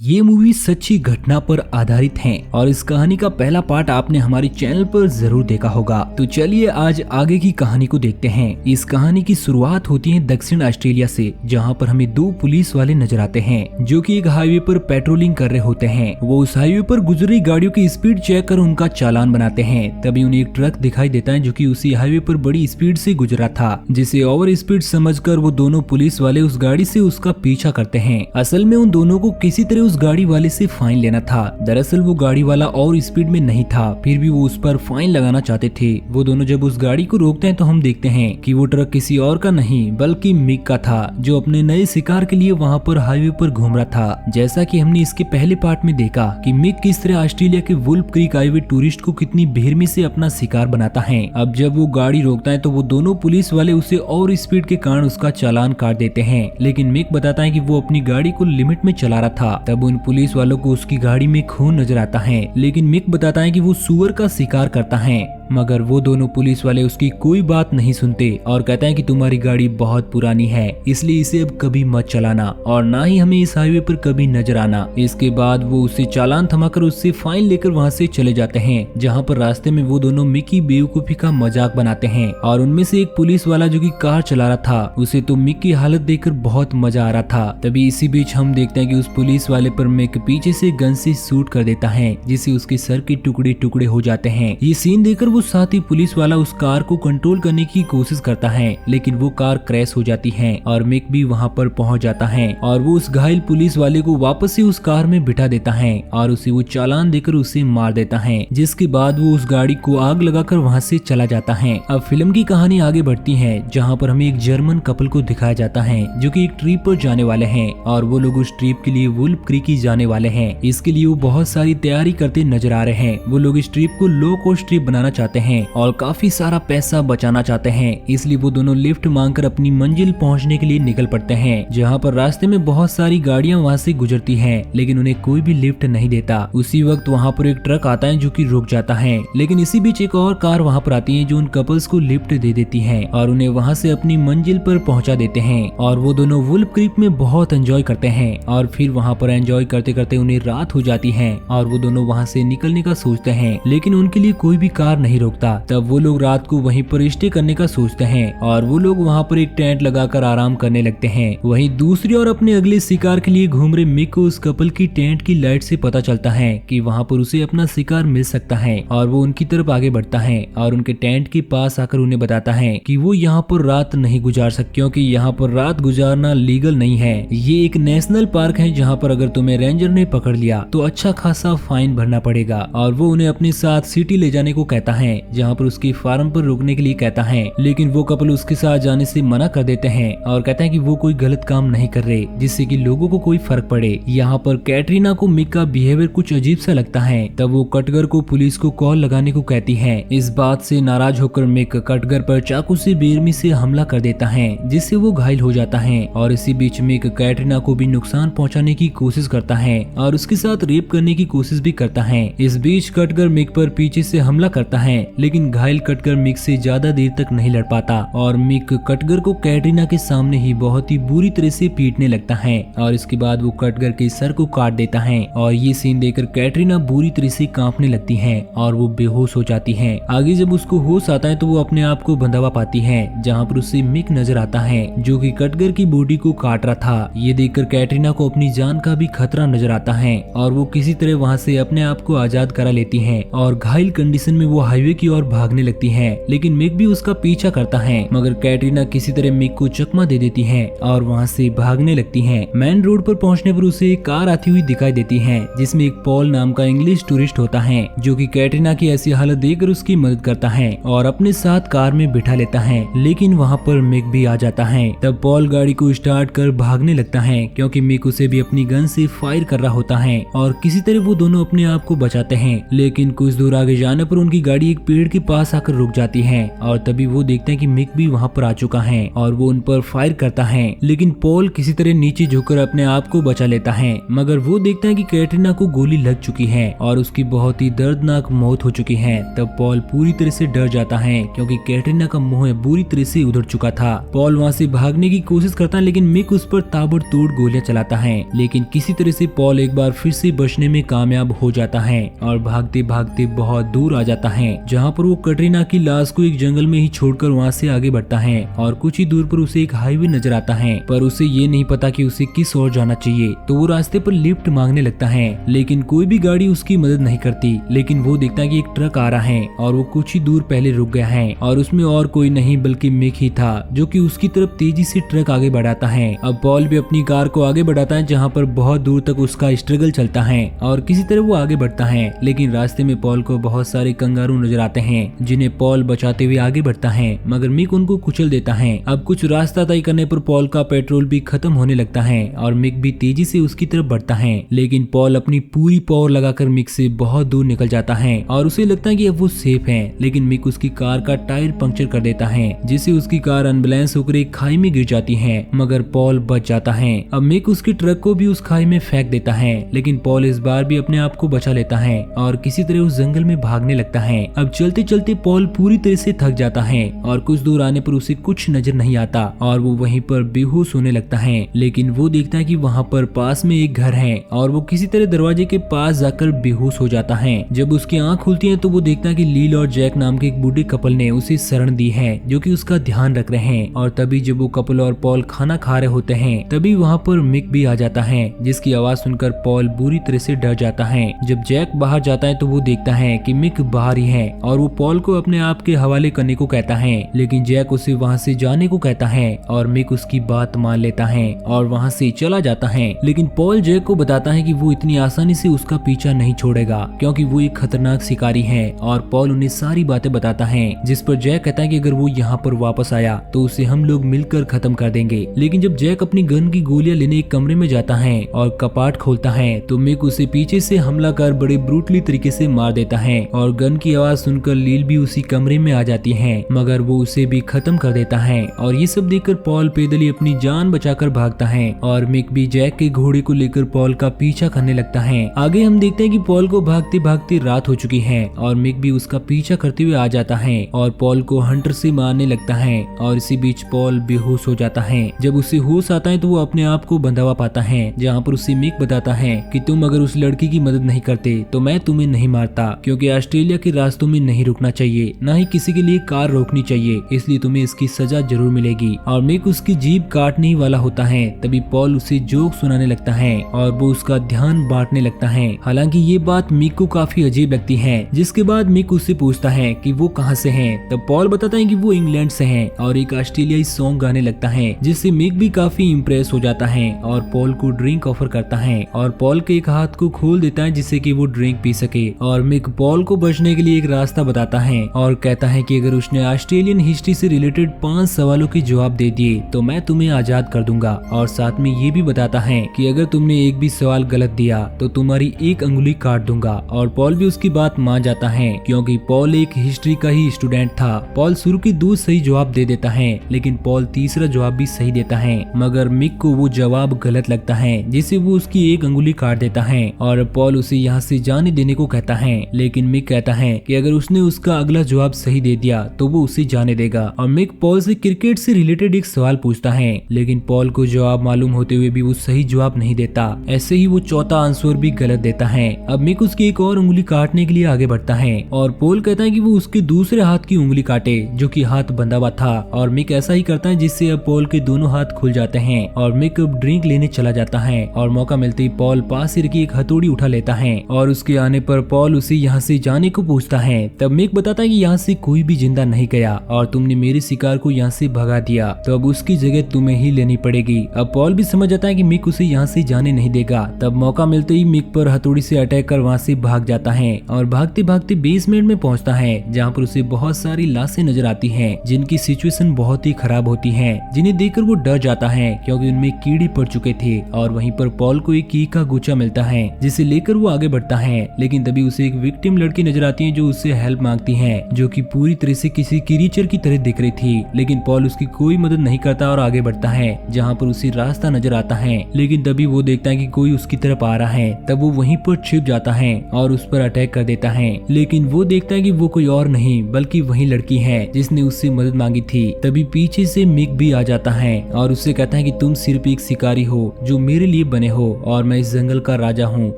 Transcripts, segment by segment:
ये मूवी सच्ची घटना पर आधारित है और इस कहानी का पहला पार्ट आपने हमारे चैनल पर जरूर देखा होगा। तो चलिए आज आगे की कहानी को देखते हैं। इस कहानी की शुरुआत होती है दक्षिण ऑस्ट्रेलिया से, जहां पर हमें दो पुलिस वाले नजर आते हैं जो कि एक हाईवे पर पेट्रोलिंग कर रहे होते हैं। वो उस हाईवे पर गुजर रही गाड़ियों की स्पीड चेक कर उनका चालान बनाते हैं। तभी उन्हें एक ट्रक दिखाई देता है जो कि उसी हाईवे पर बड़ी स्पीड से गुजरा था, जिसे ओवर स्पीड समझकर वो दोनों पुलिस वाले उस गाड़ी से उसका पीछा करते हैं। असल में उन दोनों को किसी तरह उस गाड़ी वाले से फाइन लेना था। दरअसल वो गाड़ी वाला और स्पीड में नहीं था, फिर भी वो उस पर फाइन लगाना चाहते थे। वो दोनों जब उस गाड़ी को रोकते हैं तो हम देखते हैं कि वो ट्रक किसी और का नहीं बल्कि मिक का था, जो अपने नए शिकार के लिए वहाँ पर हाईवे पर घूम रहा था। जैसा कि हमने इसके पहले पार्ट में देखा कि मिक किस तरह ऑस्ट्रेलिया के वुल्फ क्रीक आए हुए टूरिस्ट को कितनी बेरहमी से अपना शिकार बनाता है। अब जब वो गाड़ी रोकता है तो वो दोनों पुलिस वाले उसे और स्पीड के कारण उसका चालान काट देते हैं, लेकिन मिक बताता है कि वो अपनी गाड़ी को लिमिट में चला रहा था। तब उन पुलिस वालों को उसकी गाड़ी में खून नजर आता है, लेकिन मिक बताता है कि वो सुअर का शिकार करता है। मगर वो दोनों पुलिस वाले उसकी कोई बात नहीं सुनते और कहते हैं कि तुम्हारी गाड़ी बहुत पुरानी है, इसलिए इसे अब कभी मत चलाना और ना ही हमें इस हाईवे पर कभी नजर आना। इसके बाद वो उससे चालान थमाकर उससे फाइन लेकर वहाँ से चले जाते हैं, जहाँ पर रास्ते में वो दोनों मिक की बेवकूफी का मजाक बनाते हैं। और उनमें से एक पुलिस वाला जो कि कार चला रहा था, उसे तो मिक की हालत देखकर बहुत मजा आ रहा था। तभी इसी बीच हम देखते हैं कि उस पुलिस वाले पर मिक पीछे से गन से शूट कर देता है, जिससे उसके सर के टुकड़े टुकड़े हो जाते हैं। ये सीन देखकर वो साथ ही पुलिस वाला उस कार को कंट्रोल करने की कोशिश करता है, लेकिन वो कार क्रैश हो जाती है और मिक भी वहाँ पर पहुँच जाता है और वो उस घायल पुलिस वाले को वापस से उस कार में बिठा देता है और उसे वो चालान देकर उसे मार देता है, जिसके बाद वो उस गाड़ी को आग लगाकर वहाँ से चला जाता है। अब फिल्म की कहानी आगे बढ़ती है, जहाँ पर हमें एक जर्मन कपल को दिखाया जाता है जो कि एक ट्रिप पर जाने वाले हैं और वो लोग उस ट्रिप के लिए वुल्फ क्रीक ही जाने वाले हैं। इसके लिए वो बहुत सारी तैयारी करते नजर आ रहे हैं। वो लोग इस ट्रिप को लो कॉस्ट ट्रिप बनाना चाहते हैं और काफी सारा पैसा बचाना चाहते हैं, इसलिए वो दोनों लिफ्ट मांगकर अपनी मंजिल पहुंचने के लिए निकल पड़ते हैं। जहां पर रास्ते में बहुत सारी गाड़ियां वहां से गुजरती हैं, लेकिन उन्हें कोई भी लिफ्ट नहीं देता। उसी वक्त वहां पर एक ट्रक आता है जो कि रुक जाता है, लेकिन इसी बीच एक और कार वहां पर आती है जो उन कपल्स को लिफ्ट दे देती है और उन्हें वहां से अपनी मंजिल पर पहुंचा देते हैं। और वो दोनों वुल्फ क्रीक में बहुत एंजॉय करते हैं और फिर वहां पर एंजॉय करते करते उन्हें रात हो जाती है और वो दोनों वहां से निकलने का सोचते हैं, लेकिन उनके लिए कोई भी कार नहीं रोकता। तब वो लोग रात को वहीं पर स्टे करने का सोचते हैं और वो लोग वहाँ पर एक टेंट लगाकर आराम करने लगते हैं। वहीं दूसरी ओर अपने अगले शिकार के लिए घूम रहे मिक को उस कपल की टेंट की लाइट से पता चलता है कि वहाँ पर उसे अपना शिकार मिल सकता है और वो उनकी तरफ आगे बढ़ता है और उनके टेंट के पास आकर उन्हें बताता है कि वो यहाँ पर रात नहीं गुजार सकते, क्योंकि यहाँ पर रात गुजारना लीगल नहीं है। ये एक नेशनल पार्क है जहाँ पर अगर तुम्हें रेंजर ने पकड़ लिया तो अच्छा खासा फाइन भरना पड़ेगा। और वो उन्हें अपने साथ सिटी ले जाने को कहता है, जहाँ पर उसकी फार्म पर रुकने के लिए कहता है, लेकिन वो कपल उसके साथ जाने से मना कर देते हैं और कहते हैं कि वो कोई गलत काम नहीं कर रहे जिससे कि लोगों को कोई फर्क पड़े। यहाँ पर कैटरीना को मिक का बिहेवियर कुछ अजीब सा लगता है। तब वो कटगर को पुलिस को कॉल लगाने को कहती है। इस बात से नाराज होकर मिक कटगर पर चाकू से बेरहमी से हमला कर देता है, जिससे वो घायल हो जाता है। और इसी बीच मिक कैटरीना को भी नुकसान पहुँचाने की कोशिश करता है और उसके साथ रेप करने की कोशिश भी करता है। इस बीच कटगर मिक पर पीछे से हमला करता है, लेकिन घायल कटगर मिक से ज्यादा देर तक नहीं लड़ पाता और मिक कटगर को कैटरीना के सामने ही बहुत ही बुरी तरह से पीटने लगता है और इसके बाद वो कटगर के सर को काट देता है। और ये सीन देखकर कैटरीना बुरी तरह से कांपने लगती है और वो बेहोश हो जाती है। आगे जब उसको होश आता है तो वो अपने आप को बंधवा पाती है, जहाँ पर उसे मिक नजर आता है जो कि कटगर की बॉडी को काट रहा था। ये देखकर कैटरीना को अपनी जान का भी खतरा नजर आता है और वो किसी तरह वहाँ से अपने आप को आजाद करा लेती है और घायल कंडीशन में वो हाईवे की ओर भागने लगती है, लेकिन मिक भी उसका पीछा करता है। मगर कैटरीना किसी तरह मिक को चकमा दे देती है और वहाँ से भागने लगती है। मेन रोड पर पहुँचने पर उसे एक कार आती हुई दिखाई देती है, जिसमें एक पॉल नाम का इंग्लिश टूरिस्ट होता है जो कि कैटरीना की ऐसी हालत देखकर उसकी मदद करता है और अपने साथ कार में बिठा लेता है, लेकिन वहाँ पर मिक भी आ जाता है। तब पॉल गाड़ी को स्टार्ट कर भागने लगता है, क्योंकि मिक उसे भी अपनी गन से फायर कर रहा होता है और किसी तरह वो दोनों अपने आप को बचाते हैं। लेकिन कुछ दूर आगे जाने पर उनकी गाड़ी एक पेड़ के पास आकर रुक जाती हैं और तभी वो देखते हैं कि मिक भी वहाँ पर आ चुका है और वो उन पर फायर करता है, लेकिन पॉल किसी तरह नीचे झुककर अपने आप को बचा लेता है। मगर वो देखता है कि कैटरीना को गोली लग चुकी है और उसकी बहुत ही दर्दनाक मौत हो चुकी है। तब पॉल पूरी तरह से डर जाता है क्योंकि कैटरीना का मुंह बुरी तरह से उधड़ चुका था। पॉल वहाँ से भागने की कोशिश करता है लेकिन मिक उस पर ताबड़तोड़ गोलियां चलाता है, लेकिन किसी तरह से पॉल एक बार फिर से बचने में कामयाब हो जाता है और भागते भागते बहुत दूर आ जाता है, जहाँ पर वो कैटरीना की लाश को एक जंगल में ही छोड़कर वहाँ से आगे बढ़ता है और कुछ ही दूर पर उसे एक हाईवे नजर आता है, पर उसे ये नहीं पता कि उसे किस ओर जाना चाहिए। तो वो रास्ते पर लिफ्ट मांगने लगता है लेकिन कोई भी गाड़ी उसकी मदद नहीं करती। लेकिन वो देखता है कि एक ट्रक आ रहा है और वो कुछ ही दूर पहले रुक गया है और उसमें और कोई नहीं बल्कि मिक ही था, जो कि उसकी तरफ तेजी से ट्रक आगे बढ़ाता है। अब पॉल भी अपनी कार को आगे बढ़ाता है जहाँ पर बहुत दूर तक उसका स्ट्रगल चलता है और किसी तरह वो आगे बढ़ता है, लेकिन रास्ते में पॉल को बहुत सारे कंगारू नजर आते हैं जिन्हें पॉल बचाते हुए आगे बढ़ता है, मगर मिक उनको कुचल देता है। अब कुछ रास्ता तय करने पर पॉल का पेट्रोल भी खत्म होने लगता है और मिक भी तेजी से उसकी तरफ बढ़ता है, लेकिन पॉल अपनी पूरी पावर लगाकर मिक से बहुत दूर निकल जाता है और उसे लगता है कि अब वो सेफ है, लेकिन मिक उसकी कार का टायर पंक्चर कर देता है जिससे उसकी कार अनबैलेंस होकर एक खाई में गिर जाती है, मगर पॉल बच जाता है। अब मिक उसके ट्रक को भी उस खाई में फेंक देता है, लेकिन पॉल इस बार भी अपने आप को बचा लेता है और किसी तरह उस जंगल में भागने लगता है। अब चलते चलते पॉल पूरी तरह से थक जाता है और कुछ दूर आने पर उसे कुछ नजर नहीं आता और वो वहीं पर बेहोश होने लगता है, लेकिन वो देखता है कि वहाँ पर पास में एक घर है और वो किसी तरह दरवाजे के पास जाकर बेहोश हो जाता है। जब उसकी आंख खुलती है तो वो देखता है कि लील और जैक नाम के एक बूढ़े कपल ने उसे शरण दी है जो कि उसका ध्यान रख रहे हैं। और तभी जब वो कपल और पॉल खाना खा रहे होते हैं तभी वहाँ पर मिक भी आ जाता है, जिसकी आवाज सुनकर पॉल बुरी तरह से डर जाता है। जब जैक बाहर जाता है तो वो देखता है कि मिक बाहर ही है और वो पॉल को अपने आप के हवाले करने को कहता है, लेकिन जैक उसे वहाँ से जाने को कहता है और मिक उसकी बात मान लेता है और वहाँ से चला जाता है। लेकिन पॉल जैक को बताता है कि वो इतनी आसानी से उसका पीछा नहीं छोड़ेगा क्योंकि वो एक खतरनाक शिकारी है और पॉल उन्हें सारी बातें बताता है, जिस पर जैक कहता है कि अगर वो यहाँ पर वापस आया तो उसे हम लोग मिलकर खत्म कर देंगे। लेकिन जब जैक अपनी गन की गोलियां लेने एक कमरे में जाता है और कपाट खोलता है तो मिक उसे पीछे से हमला कर बड़े ब्रूटली तरीके से मार देता है और गन की आवाज सुनकर लील भी उसी कमरे में आ जाती है, मगर वो उसे भी खत्म कर देता है। और ये सब देखकर पॉल पैदल ही अपनी जान बचाकर भागता है और मिक भी जैक के घोड़े को लेकर पॉल का पीछा करने लगता है। आगे हम देखते हैं कि पॉल को भागते भागते रात हो चुकी है और मिक भी उसका पीछा करते हुए आ जाता है और पॉल को हंटर से मारने लगता है और इसी बीच पॉल बेहोश हो जाता है। जब उसे होश आता है तो वो अपने आप को बंधा हुआ पाता है, जहाँ पर उसे मिक बताता है कि तुम अगर उस लड़की की मदद नहीं करते तो मैं तुम्हें नहीं मारता, क्योंकि ऑस्ट्रेलिया के रास्तों में नहीं रुकना चाहिए, न ही किसी के लिए कार रोकनी चाहिए, इसलिए तुम्हें इसकी सजा जरूर मिलेगी। और मिक उसकी जीभ काटने ही वाला होता है तभी पॉल उसे जोक सुनाने लगता है और वो उसका ध्यान बांटने लगता है। हालांकि ये बात मिक को काफी अजीब लगती है, जिसके बाद मिक उससे पूछता है कि वो कहाँ से हैं। तब पॉल बताता है कि वो इंग्लैंड से हैं और एक ऑस्ट्रेलियाई सॉन्ग गाने लगता है, जिससे मिक भी काफी इम्प्रेस हो जाता है और पॉल को ड्रिंक ऑफर करता है और पॉल के एक हाथ को खोल देता है जिससे कि वो ड्रिंक पी सके। और मिक पॉल को बचने के लिए एक रास्ता बताता है और कहता है कि अगर उसने ऑस्ट्रेलियन हिस्ट्री से रिलेटेड 5 सवालों के जवाब दे दिए तो मैं तुम्हें आजाद कर दूंगा, और साथ में ये भी बताता है कि अगर तुमने एक भी सवाल गलत दिया तो तुम्हारी एक अंगुली काट दूंगा। और पॉल भी उसकी बात मान जाता है क्योंकि पॉल एक हिस्ट्री का ही स्टूडेंट था। पॉल शुरू के 2 सही जवाब दे देता है, लेकिन पॉल तीसरा जवाब भी सही देता है, मगर मिक को वो जवाब गलत लगता है जिससे वो उसकी एक अंगुली काट देता है और पॉल उसे यहाँ से जाने देने को कहता है। लेकिन मिक कहता है कि अगर उसने उसका अगला जवाब सही दे दिया तो वो उसे जाने देगा। और मिक पॉल से क्रिकेट से रिलेटेड एक सवाल पूछता है, लेकिन पॉल को जवाब मालूम होते हुए भी वो सही जवाब नहीं देता। ऐसे ही वो चौथा आंसर भी गलत देता है। अब मिक उसकी एक और उंगली काटने के लिए आगे बढ़ता है और पॉल कहता है कि वो उसके दूसरे हाथ की उंगली काटे जो कि हाथ बंधा हुआ था, और मिक ऐसा ही करता है जिससे अब पॉल के दोनों हाथ खुल जाते हैं और मिक अब ड्रिंक लेने चला जाता है। और मौका मिलते ही पॉल पास ही रखी एक हथौड़ी उठा लेता है और उसके आने पर पॉल उसे यहाँ से जाने को पूछता है। तब मिक बताता है कि यहाँ से कोई भी जिंदा नहीं गया और तुमने मेरे शिकार को यहाँ से भगा दिया, तो अब उसकी जगह तुम्हें ही लेनी पड़ेगी। अब पॉल भी समझ जाता है कि मिक उसे यहाँ से जाने नहीं देगा। तब मौका मिलते ही मिक पर हथौड़ी से अटैक कर वहाँ से भाग जाता है और भागते भागते बेसमेंट में पहुँचता है, जहाँ पर उसे बहुत सारी लाशें नजर आती हैं जिनकी सिचुएशन बहुत ही खराब होती है, जिन्हें देखकर वो डर जाता है क्योंकि उनमें कीड़े पड़ चुके थे। और वहीं पर पॉल को एक की का गुच्छा मिलता है जिसे लेकर वो आगे बढ़ता है, लेकिन तभी उसे एक विक्टिम लड़की नजर आती है जो उससे हेल्प मांगती है, जो कि पूरी तरह से किसी क्रीचर की तरह दिख रही थी। लेकिन पॉल उसकी कोई मदद नहीं करता और आगे बढ़ता है जहाँ पर उसे रास्ता नजर आता है। लेकिन तभी वो देखता है कि कोई उसकी तरफ आ रहा है। तब वो वहीं पर छिप जाता है और उस पर अटैक कर देता है। लेकिन वो देखता है कि वो कोई और नहीं बल्कि वही लड़की है जिसने उससे मदद मांगी थी। तभी पीछे से मिक भी आ जाता है और उससे कहता है कि तुम सिर्फ एक शिकारी हो जो मेरे लिए बने हो और मैं इस जंगल का राजा हूँ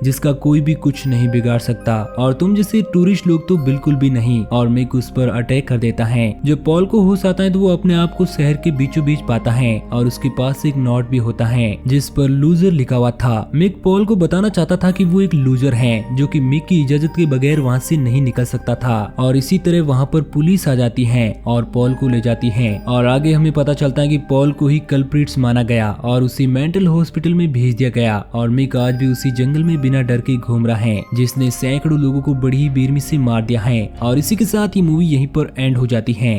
जिसका कोई भी कुछ नहीं बिगाड़ सकता, और तुम जैसे टूरिस्ट लोग तो बिल्कुल भी नहीं। और मिक उस पर अटैक कर देता है। जब पॉल को होश आता है तो वो अपने आप को शहर के बीचों बीच पाता है और उसके पास एक नोट भी होता है जिस पर लूजर लिखा हुआ था। मिक पॉल को बताना चाहता था कि वो एक लूजर है जो कि मिक की इजाजत के बगैर वहाँ से नहीं निकल सकता था। और इसी तरह वहाँ पर पुलिस आ जाती है और पॉल को ले जाती है। और आगे हमें पता चलता है कि पॉल को ही कल्प्रिट्स माना गया और उसे मेंटल हॉस्पिटल में भेज दिया गया। और मिक आज भी उसी जंगल में बिना डर के घूम रहा है जिसने सैकड़ों लोगों को बड़ी ही बेरहमी से मार दिया है। और इसी के साथ ये मूवी यहीं पर एंड हो जाती है।